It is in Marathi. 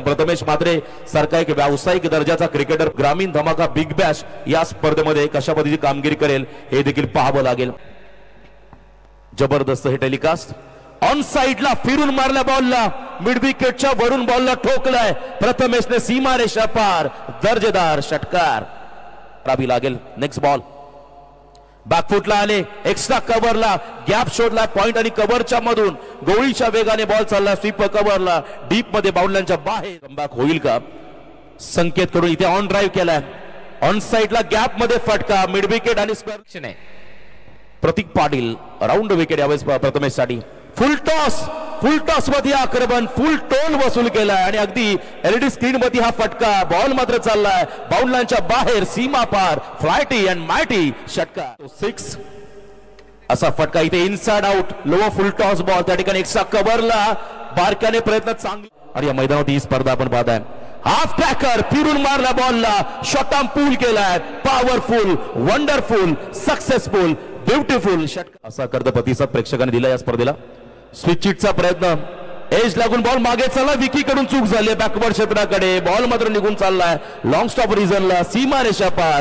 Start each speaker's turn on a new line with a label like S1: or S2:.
S1: प्रथमेश मात्रे सारखा एक व्यावसायिक दर्जाचा क्रिकेटर ग्रामीण धमाका बिग बॅश या स्पर्धेमध्ये कशा पद्धतीची कामगिरी करेल हे देखील पाहावं लागेल। जबरदस्त हे टेलिकास्ट ऑन साइडला फिरून मारल्या बॉलला मिड विकेटच्या वरून बॉलला ठोकलाय प्रथमेशने सीमा रेषा पार दर्जेदार षटकार करावी लागेल। नेक्स्ट बॉल बॅकफुटला आले एक्स्ट्रा कव्हरला गॅप शोधला पॉइंट आणि कव्हरच्या मधून गोळीच्या वेगाने बॉल चालला स्वीप कव्हरला डीप मध्ये बाउंड्रीच्या बाहेर कमबॅक होईल का संकेत करून इथे ऑन ड्राइव्ह केलाय ऑन साइडला गॅप मध्ये फटका मिड विकेट आणि स्क्वेअर आहे। प्रतीक पाटील राऊंड विकेट यावेळेस प्रथमेश साठी फुल टॉस मध्ये आक्रमण फुल टोन वसूल केलाय आणि अगदी एलईडी स्क्रीन मध्ये हा फटका बॉल मात्र चाललाय बाउंड्रीच्या बाहेर सीमा पार फ्लायटी अँड मायटी षटकार 6 असा फटका इथे इनसाइड आउट लोअर फुल टॉस बॉल त्या ठिकाणी एक्स्ट्रा कव्हरला बारक्याने प्रयत्न चांगले आणि या मैदानात ही स्पर्धा आपण पाहताय हाफ टॅकर फिरून मारला बॉलला शॉटाम पूल केलाय पॉवरफुल वंडरफुल सक्सेसफुल ब्युटिफुल षटकार असा कर्दपतीचा प्रेक्षकांनी दिला या स्पर्धेला। स्विचिटचा प्रयत्न एज लागून बॉल मागे चालला विकी कडून चूक झाली बॅकवर्ड क्षेत्राकडे बॉल मात्र निघून चाललाय लॉंग स्टॉप रिझनला सीमा रेषा पार